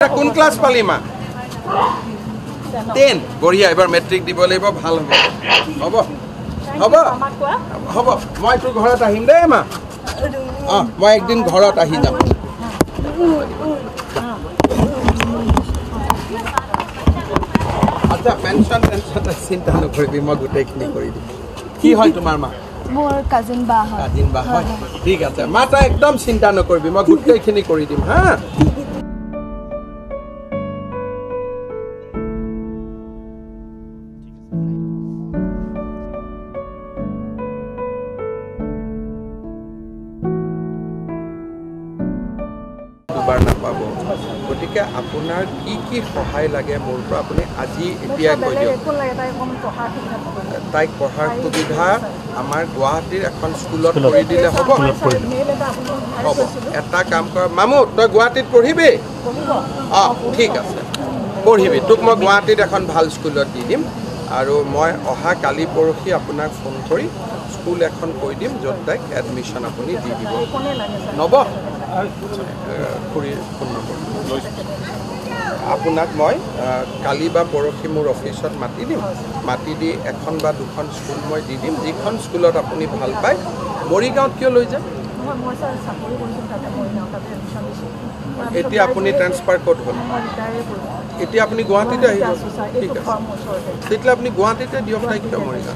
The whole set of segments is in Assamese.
এতিয়া কোন ক্লাছ পালি মা 10 বঢ়িয়া এবাৰ মেট্ৰিক দিব লাগিব ভাল হ'ব হ'ব হ'ব মই তোৰ ঘৰত আহিম দেই মা মই একদিন ঘৰত আহি যাম আচ্ছা পেনশন চিন্তা নকৰিবি মই গোটেইখিনি কৰি দিম কি হয় তোমাৰ মা মোৰ কাজিন বা হয় ঠিক আছে মা তই একদম চিন্তা নকৰিবি মই গোটেইখিনি কৰি দিম হা গতিকে আপোনাৰ কি কি সহায় লাগে মোৰ পৰা আপুনি আজি এতিয়া কৈ দিয়ক তাইক পঢ়াৰ সুবিধা আমাৰ গুৱাহাটীৰ এখন স্কুলত কৰি দিলে হ'ব হ'ব এটা কাম কৰ মামু তই গুৱাহাটীত পঢ়িবি ঠিক আছে পঢ়িবি তোক মই গুৱাহাটীত এখন ভাল স্কুলত দি দিম আৰু মই অহা কালি পৰহি আপোনাক ফোন কৰি স্কুল এখন কৈ দিম য'ত তাইক এডমিশ্যন আপুনি দি দিব নব খুৰীৰ ফোন নম্বৰ আপোনাক মই কালি বা পৰহি মোৰ অফিচত মাতি দিম মাতি দি এখন বা দুখন স্কুল মই দি দিম যিখন স্কুলত আপুনি ভাল পায় মৰিগাঁৱত কিয় লৈ যায় এতিয়া আপুনি ট্ৰেন্সফাৰ ক'ত হ'ল এতিয়া আপুনি গুৱাহাটীতে আহিব ঠিক আছে তেতিয়াহ'লে আপুনি গুৱাহাটীতে দিয়ক তাইক কিয় মৰিগাঁও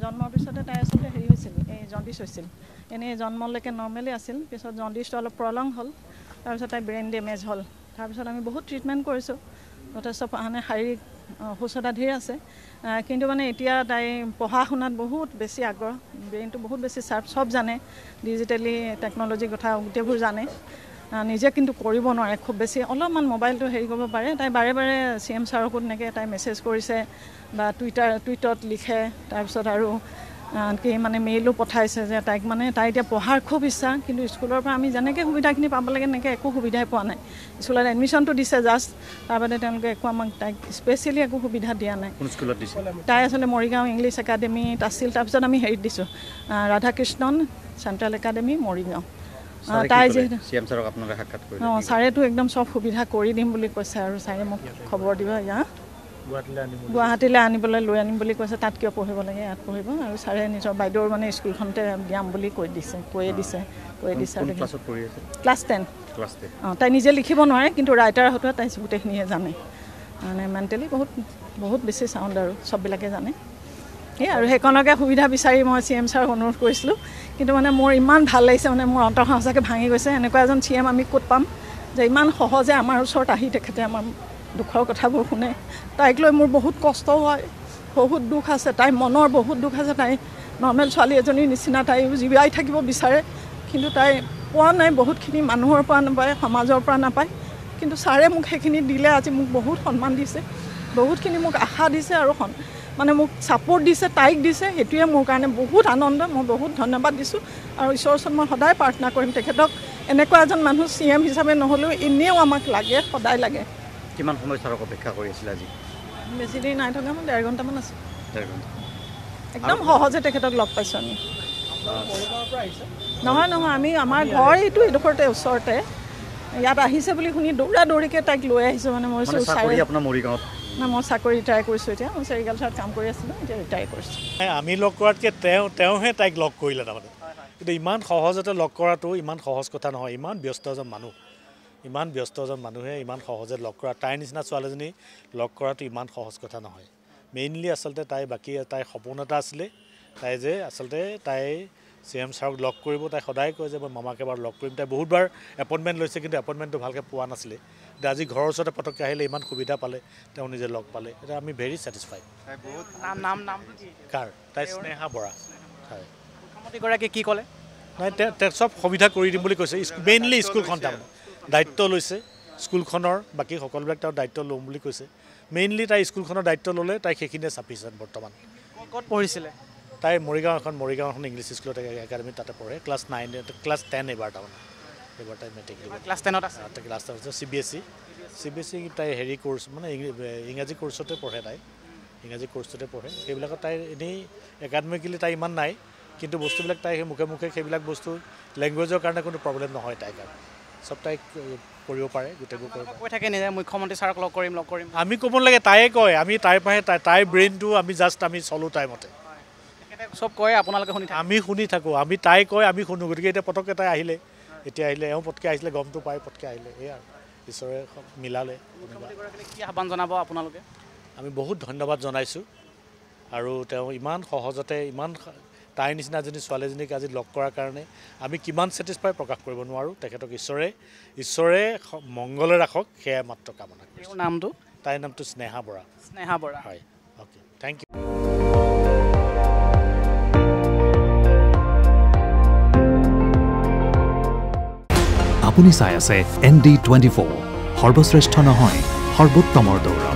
জন্মৰ পিছতে তাই আচলতে হেৰি হৈছিল এই জণ্ডিছ হৈছিল এনেই জন্মলৈকে নৰ্মেলি আছিল পিছত জণ্ডিছটো অলপ প্ৰলং হ'ল তাৰপিছত তাই ব্ৰেইন ডেমেজ হ'ল তাৰপিছত আমি বহুত ট্ৰিটমেণ্ট কৰিছোঁ যথেষ্ট মানে শাৰীৰিক অসুস্থতা ধীৰ আছে কিন্তু মানে এতিয়া তাই পঢ়া শুনাত বহুত বেছি আগ্ৰহ ব্ৰেইনটো বহুত বেছি চাৰ্প চব জানে ডিজিটেলি টেকন'লজিৰ কথা গোটেইবোৰ জানে নিজে কিন্তু কৰিব নোৱাৰে খুব বেছি অলপমান মোবাইলটো হেৰি কৰিব পাৰে তাই বাৰে বাৰে CM ছাৰকো তেনেকৈ তাই মেছেজ কৰিছে বা টুইটত লিখে তাৰপিছত আৰু কি মানে মেইলো পঠাইছে যে তাইক মানে তাই এতিয়া পঢ়াৰ খুব ইচ্ছা কিন্তু স্কুলৰ পৰা আমি যেনেকৈ সুবিধাখিনি পাব লাগে তেনেকৈ একো সুবিধাই পোৱা নাই স্কুলত এডমিশ্যনটো দিছে জাষ্ট তাৰ বাদে তেওঁলোকে একো আমাক তাইক স্পেচিয়েলি একো সুবিধা দিয়া নাই স্কুলত দিছে তাই আচলতে মৰিগাঁও ইংলিছ একাডেমীত আছিল তাৰপিছত আমি হেৰিত দিছোঁ ৰাধাকৃষ্ণন চেণ্ট্ৰেল একাডেমী মৰিগাঁও তাই যিহেতু CM ছাৰক আপোনালোকে সাক্ষাৎ কৰিলে ছাৰেতো একদম চব সুবিধা কৰি দিম বুলি কৈছে আৰু ছাৰে মোক খবৰ দিব গুৱাহাটীলৈ আনিবলৈ লৈ আনিম বুলি কৈছে তাত কিয় পঢ়িব লাগে ইয়াত পঢ়িব আৰু ছাৰে নিজৰ বাইদেউৰ মানে স্কুলখনতে দিয়াম বুলি কৈয়ে দিছে ক্লাছ 10 তাই নিজে লিখিব নোৱাৰে কিন্তু ৰাইটাৰ হতুৱা তাই গোটেইখিনিয়ে জানে মানে মেণ্টেলি বহুত বেছি চাউণ্ড আৰু চববিলাকে জানে সেই আৰু সেইকণকে সুবিধা বিচাৰি মই CM ছাৰক অনুৰোধ কৰিছিলোঁ কিন্তু মানে মোৰ ইমান ভাল লাগিছে মানে মোৰ অন্তৰখন সঁচাকৈ ভাঙি গৈছে এনেকুৱা এজন CM আমি ক'ত পাম যে ইমান সহজে আমাৰ ওচৰত আহি তেখেতে আমাৰ দুখৰ কথাবোৰ শুনে তাইক লৈ মোৰ বহুত কষ্ট হয় বহুত দুখ আছে তাই মনৰ বহুত দুখ আছে তাই নৰ্মেল ছোৱালী এজনীৰ নিচিনা তাই জীয়াই থাকিব বিচাৰে কিন্তু তাই পোৱা নাই বহুতখিনি মানুহৰ পৰা নাপায় সমাজৰ পৰা নাপায় কিন্তু ছাৰে মোক সেইখিনি দিলে আজি মোক বহুত সন্মান দিছে বহুতখিনি মোক আশা দিছে আৰু মানে মোক ছাপোৰ্ট দিছে তাইক দিছে সেইটোৱে মোৰ কাৰণে বহুত আনন্দ মই বহুত ধন্যবাদ দিছোঁ আৰু ঈশ্বৰৰ ওচৰত মই সদায় প্ৰাৰ্থনা কৰিম তেখেতক এনেকুৱা এজন মানুহ CM হিচাপে নহ'লেও এনেও আমাক লাগে সদায় লাগে কিমান সময় ছাৰক অপেক্ষা কৰি আছিল আজি বেছি দেৰি নাই থকা মই 1.5 ঘণ্টামান আছে একদম সহজে তেখেতক লগ পাইছোঁ আমি নহয় আমি আমাৰ ঘৰ এইডোখৰতে ওচৰতে ইয়াত আহিছে বুলি শুনি দৌৰিকৈ তাইক লৈ আহিছোঁ মানে মই আপোনাৰ মৰিগাঁৱত না মই চাকৰি ৰিটায়াৰ কৰিছোঁ এতিয়া মই চেৰিকালচাৰত কাম কৰি আছিলোঁ এতিয়া ৰিটায়াৰ কৰিছোঁ আমি লগ কৰাতকৈ তেওঁহে তাইক লগ কৰিলে তাৰমানে কিন্তু ইমান সহজতে লগ কৰাটো ইমান সহজ কথা নহয় ইমান ব্যস্ত এজন মানুহে ইমান সহজে লগ কৰা তাইৰ নিচিনা ছোৱালীজনী লগ কৰাটো ইমান সহজ কথা নহয় মেইনলি আচলতে তাইৰ সপোন এটা আছিলে তাই যে আচলতে তাই CM ছাৰক লগ কৰিব তাই সদায় কয় যে মই মামাক এবাৰ লগ কৰিম তাই বহুতবাৰ এপইণ্টমেণ্ট লৈছে কিন্তু এপইণ্টমেণ্টটো ভালকৈ পোৱা নাছিলে কিন্তু আজি ঘৰৰ ওচৰতে পটককৈ আহিলে ইমান সুবিধা পালে তেওঁ নিজে লগ পালে এতিয়া আমি ভেৰি ছেটিছফাইড তাই স্নেহা বৰা হয় মুখ্যমন্ত্ৰীগৰাকীয়ে কি ক'লে নাই তেওঁ চব সুবিধা কৰি দিম বুলি কৈছে মেইনলি স্কুলখন তাৰমানে দায়িত্ব লৈছে স্কুলখনৰ বাকী সকলোবিলাক তেওঁ দায়িত্ব ল'ম বুলি কৈছে মেইনলি তাই স্কুলখনৰ দায়িত্ব ল'লে তাই সেইখিনিয়ে চাফিচিয়েণ্ট বৰ্তমান ক'ত পঢ়িছিলে তাই মৰিগাঁও এখন ইংলিছ স্কুলত একাডেমীত তাতে পঢ়ে ক্লাছ 10 এইবাৰ তাৰমানে এইবাৰ তাই মেট্ৰিক দিব ক্লাছ 10ত আছে ক্লাছ 10 আছে CBSE তাই হেৰি কোৰ্চ মানে ইংৰাজী কোৰ্চতে পঢ়ে তাই ইংৰাজী কোৰ্চতে পঢ়ে সেইবিলাকত তাই এনেই একাডেমিকেলি তাই ইমান নাই কিন্তু বস্তুবিলাক তাই মুখে সেইবিলাক বস্তু লেংগুৱেজৰ কাৰণে কোনো প্ৰব্লেম নহয় তাইৰ কাৰণে চব তাইক কৰিব পাৰে, গোটেইবোৰ কৰিব পাৰে। কৈ থাকে নিজে মুখ্যমন্ত্ৰী ছাৰক লগ কৰিম। আমি ক'ব নালাগে, তায়ে কয়। আমি তাইৰ পৰাহে তাইৰ ব্ৰেইনটো আমি জাষ্ট আমি চলোঁ তাইৰ মতে। চব কয়, আপোনালোকে শুনি থাকে। আমি শুনি থাকোঁ, আমি তাই কয় আমি শুনো। গতিকে এতিয়া পটককৈ তাই আহিলে, এওঁ পটকৈ আহিছিলে, গমটো পাই পটকৈ আহিলে। এই আৰু ঈশ্বৰে মিলালে। মুখ্যমন্ত্ৰীগৰাকীলৈ কি আহ্বান জনাব আপোনালোকে? আমি বহুত ধন্যবাদ জনাইছোঁ। আৰু তেওঁ ইমান সহজতে তাইৰ নিচিনা এজনী ছোৱালীজনীক আজি লগ কৰাৰ কাৰণে আমি কিমান ছেটিছফাই প্ৰকাশ কৰিব নোৱাৰোঁ। তেখেতক ঈশ্বৰে মংগলে ৰাখক, সেয়াই মাত্ৰ কামনা কৰিছোঁ। নামটো? তাইৰ নামটো স্নেহা বৰা। স্নেহা বৰা। হয়, অ'কে, থেংক ইউ। আপুনি চাই আছে ND24, সৰ্বশ্ৰেষ্ঠ নহয়, সৰ্বোত্তমৰ দৌৰা।